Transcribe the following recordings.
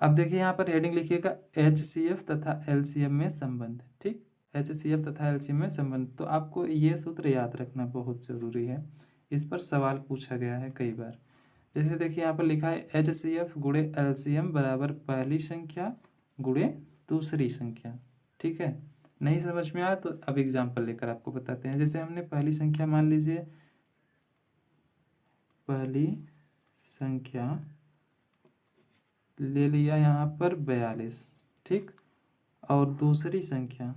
अब देखिए यहाँ पर हेडिंग लिखिएगा HCF तथा LCM में संबंध। ठीक, HCF तथा LCM में संबंध। तो आपको ये सूत्र याद रखना बहुत ज़रूरी है, इस पर सवाल पूछा गया है कई बार। जैसे देखिए यहाँ पर लिखा है HCF गुणे LCM बराबर पहली संख्या गुणे दूसरी संख्या। ठीक है, नहीं समझ में आया तो अब एग्जाम्पल लेकर आपको बताते हैं। जैसे हमने पहली संख्या मान लीजिए, पहली संख्या ले लिया यहाँ पर 42। ठीक, और दूसरी संख्या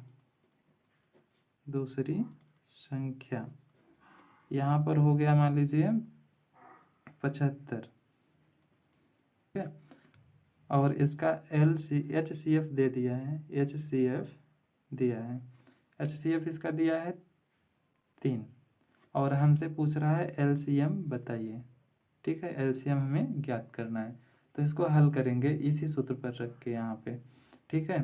यहाँ पर हो गया मान लीजिए 75। ठीक है, और इसका HCF दे दिया है, HCF इसका दिया है 3, और हमसे पूछ रहा है LCM बताइए। ठीक है, LCM हमें ज्ञात करना है, तो इसको हल करेंगे इसी सूत्र पर रख के यहाँ पे। ठीक है,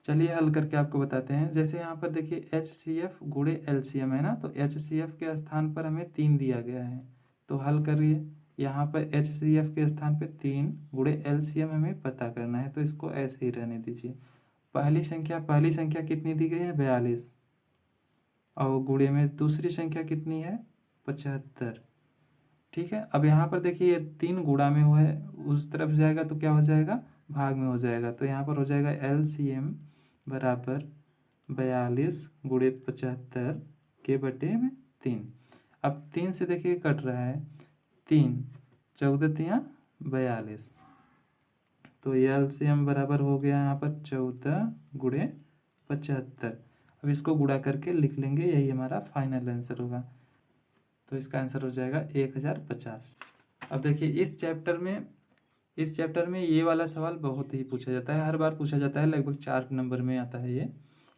चलिए हल करके आपको बताते हैं। जैसे यहाँ पर देखिए HCF गुणे LCM है ना, तो HCF के स्थान पर हमें 3 दिया गया है, तो हल करिए। यहाँ पर HCF के स्थान पे 3 गुणे LCM हमें पता करना है, तो इसको ऐसे ही रहने दीजिए। पहली संख्या कितनी दी गई है 42, और गुणे में दूसरी संख्या कितनी है 75। ठीक है, अब यहाँ पर देखिए ये 3 गुणा में हुआ है, उस तरफ जाएगा तो क्या हो जाएगा, भाग में हो जाएगा। तो यहाँ पर हो जाएगा LCM बराबर 42 गुणे 75 के बटे में 3। अब 3 से देखिए कट रहा है, 3 14 तिया 42, तो ये LCM बराबर हो गया यहाँ पर 14 गुणे 75। अब इसको गुणा करके लिख लेंगे, यही हमारा फाइनल आंसर होगा। तो इसका आंसर हो जाएगा 1050। अब देखिए इस चैप्टर में ये वाला सवाल बहुत ही पूछा जाता है, हर बार पूछा जाता है, लगभग 4 नंबर में आता है ये,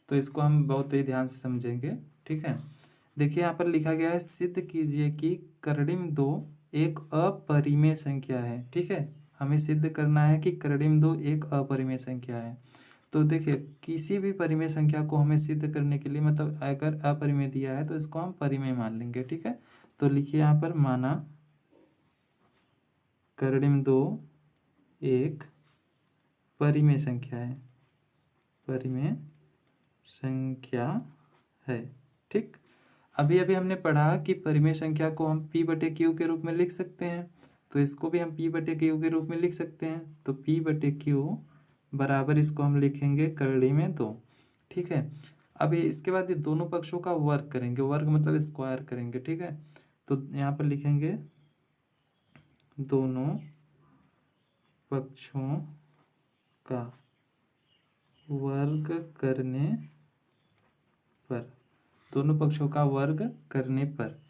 तो इसको हम बहुत ही ध्यान से समझेंगे। ठीक है, देखिए यहाँ पर लिखा गया है सिद्ध कीजिए कि कर्डिम 2 एक अपरिमेय संख्या है। ठीक है, हमें सिद्ध करना है कि कर्डिम 2 एक अपरिमेय संख्या है। तो देखिए किसी भी परिमेय संख्या को हमें सिद्ध करने के लिए, मतलब अगर अपरिमेय दिया है तो इसको हम परिमेय मान लेंगे। ठीक है, तो लिखिए यहाँ पर माना कर्डिम 2 एक परिमेय संख्या है। ठीक, अभी हमने पढ़ा कि परिमेय संख्या को हम P/Q के रूप में लिख सकते हैं, तो इसको भी हम P/Q के रूप में लिख सकते हैं। तो P/Q बराबर इसको हम लिखेंगे कर्डिम 2। ठीक है, अभी इसके बाद ये दोनों पक्षों का वर्ग करेंगे, वर्ग मतलब स्क्वायर करेंगे। ठीक है, तो यहाँ पर लिखेंगे दोनों पक्षों का वर्ग करने पर,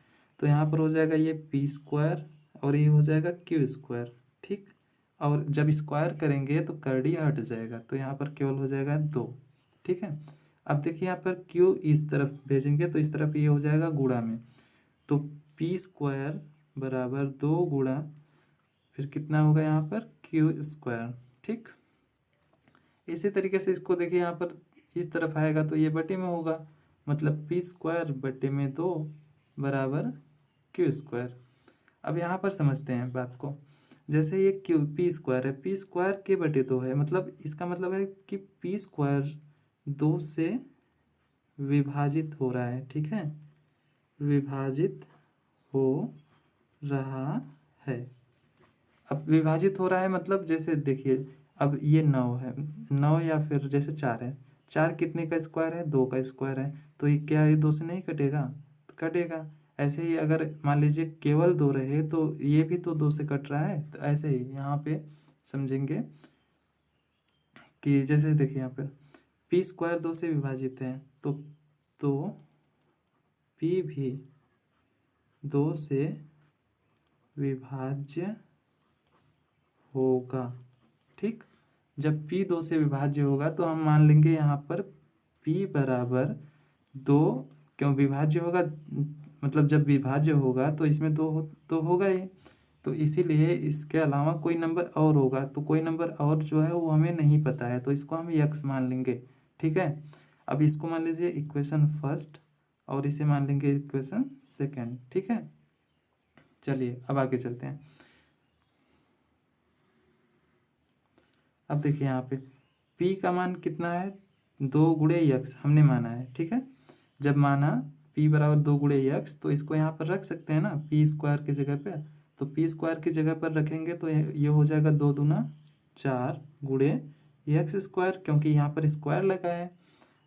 तो यहाँ पर हो जाएगा ये P² और ये हो जाएगा Q²। ठीक, और जब स्क्वायर करेंगे तो कर्डी हट जाएगा, तो यहाँ पर केवल हो जाएगा 2। ठीक है, अब देखिए यहाँ पर Q इस तरफ भेजेंगे तो इस तरफ ये हो जाएगा गुणा में, तो P² बराबर 2 गुणा फिर कितना होगा यहाँ पर Q²। ठीक, इसी तरीके से इसको देखिए यहाँ पर इस तरफ आएगा तो ये बटे में होगा, मतलब P² बटे में 2 बराबर Q²। अब यहाँ पर समझते हैं बात को। जैसे ये P² है, P² के बटे 2 है, मतलब इसका मतलब है कि P² 2 से विभाजित हो रहा है। ठीक है, विभाजित हो रहा है। अब विभाजित हो रहा है मतलब जैसे देखिए अब ये 9 है, 9 या फिर जैसे 4 है, 4 कितने का स्क्वायर है, 2 का स्क्वायर है, तो ये क्या ये 2 से नहीं कटेगा, तो कटेगा। ऐसे ही अगर मान लीजिए केवल 2 रहे तो ये भी तो 2 से कट रहा है, तो ऐसे ही यहाँ पे समझेंगे कि जैसे देखिए यहाँ पर P² 2 से विभाजित है, तो P भी 2 से विभाज्य होगा। ठीक, जब P 2 से विभाज्य होगा तो हम मान लेंगे यहाँ पर P बराबर 2, क्यों विभाज्य होगा, मतलब जब विभाज्य होगा तो इसमें 2 तो होगा ही, तो इसीलिए इसके अलावा कोई नंबर और होगा, तो कोई नंबर और जो है वो हमें नहीं पता है, तो इसको हम x मान लेंगे। ठीक है, अब इसको मान लीजिए इक्वेशन फर्स्ट और इसे मान लेंगे इक्वेशन सेकेंड। ठीक है, चलिए अब आगे चलते हैं। अब देखिए यहाँ पे p का मान कितना है, 2 गुणे यक्स हमने माना है, ठीक है। जब माना p बराबर 2 गुणे यक्स, तो इसको यहाँ पर रख सकते हैं ना पी स्क्वायर की जगह पे। तो पी स्क्वायर की जगह पर रखेंगे तो ये हो जाएगा 2 दूना 4 गुणे यक्स स्क्वायर, क्योंकि यहाँ पर स्क्वायर लगा है।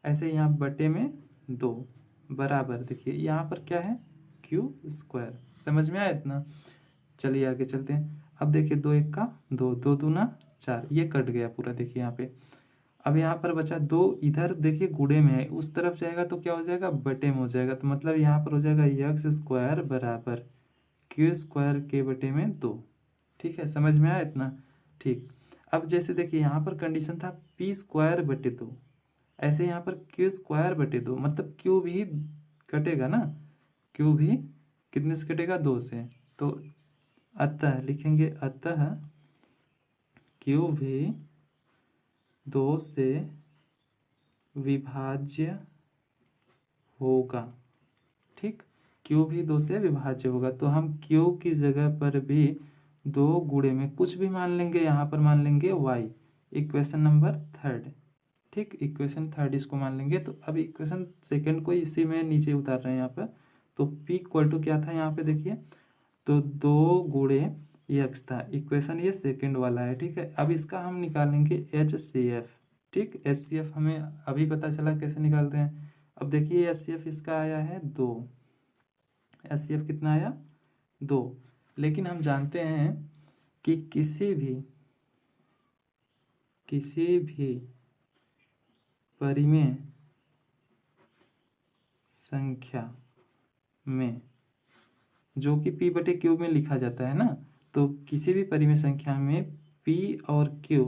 ऐसे यहाँ बटे में 2 बराबर, देखिए यहाँ पर क्या है, क्यू स्क्वायर। समझ में आया इतना। चलिए आगे चलते हैं। अब देखिए 2 1 का 2, 2 दूना 4, ये कट गया पूरा, देखिए यहाँ पे। अब यहाँ पर बचा 2, इधर देखिए गुणे में है, उस तरफ जाएगा तो क्या हो जाएगा, बटे में हो जाएगा। तो मतलब यहाँ पर हो जाएगा यक्स स्क्वायर बराबर क्यू स्क्वायर के बटे में 2। ठीक है, समझ में आया इतना। ठीक, अब जैसे देखिए यहाँ पर कंडीशन था पी स्क्वायर बटे 2, ऐसे यहाँ पर क्यू स्क्वायर बटे 2, मतलब क्यू भी कटेगा ना, क्यू भी कितने से कटेगा, 2 से। तो अतः लिखेंगे, अतः क्यू भी 2 से विभाज्य होगा। ठीक, क्यू भी 2 से विभाज्य होगा। तो हम क्यू की जगह पर भी 2 गुणे में कुछ भी मान लेंगे, यहाँ पर मान लेंगे y, इक्वेशन नंबर 3। ठीक, इक्वेशन 3 इसको मान लेंगे। तो अब इक्वेशन 2 को इसी में नीचे उतार रहे हैं यहाँ पर। तो p इक्वल टू क्या था यहाँ पे देखिए, तो 2 गुणे यक्स था, इक्वेशन ये सेकंड वाला है। ठीक है, अब इसका हम निकालेंगे HCF। ठीक, HCF हमें अभी पता चला कैसे निकालते हैं। अब देखिए HCF इसका आया है 2, HCF कितना आया, 2। लेकिन हम जानते हैं कि किसी भी परिमेय संख्या में, जो कि p बटे क्यू में लिखा जाता है ना, तो किसी भी परिमेय संख्या में p और q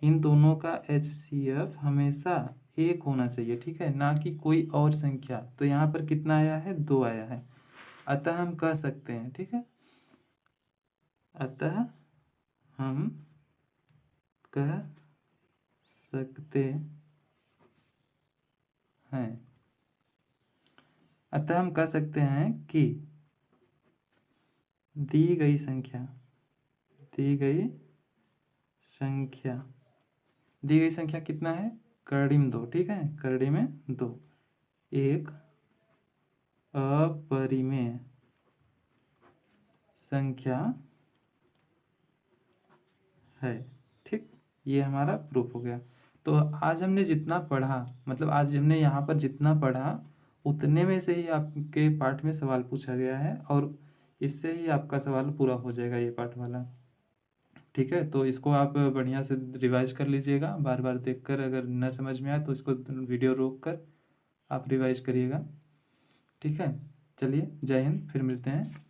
इन दोनों का HCF हमेशा 1 होना चाहिए। ठीक है, ना कि कोई और संख्या। तो यहाँ पर कितना आया है, 2 आया है। अतः हम कह सकते हैं, ठीक है, अतः हम कह सकते हैं, अतः हम कह सकते हैं कि दी गई संख्या कितना है, कर्डिम 2। ठीक है, कर्डिम में 2 एक अपरिमेय संख्या है। ठीक, ये हमारा प्रूफ हो गया। तो आज हमने जितना पढ़ा, मतलब आज हमने यहाँ पर जितना पढ़ा, उतने में से ही आपके पाठ में सवाल पूछा गया है, और इससे ही आपका सवाल पूरा हो जाएगा, ये पाठ वाला। ठीक है, तो इसको आप बढ़िया से रिवाइज कर लीजिएगा, बार बार देखकर। अगर न समझ में आए तो इसको वीडियो रोक कर आप रिवाइज करिएगा। ठीक है, चलिए, जय हिंद, फिर मिलते हैं।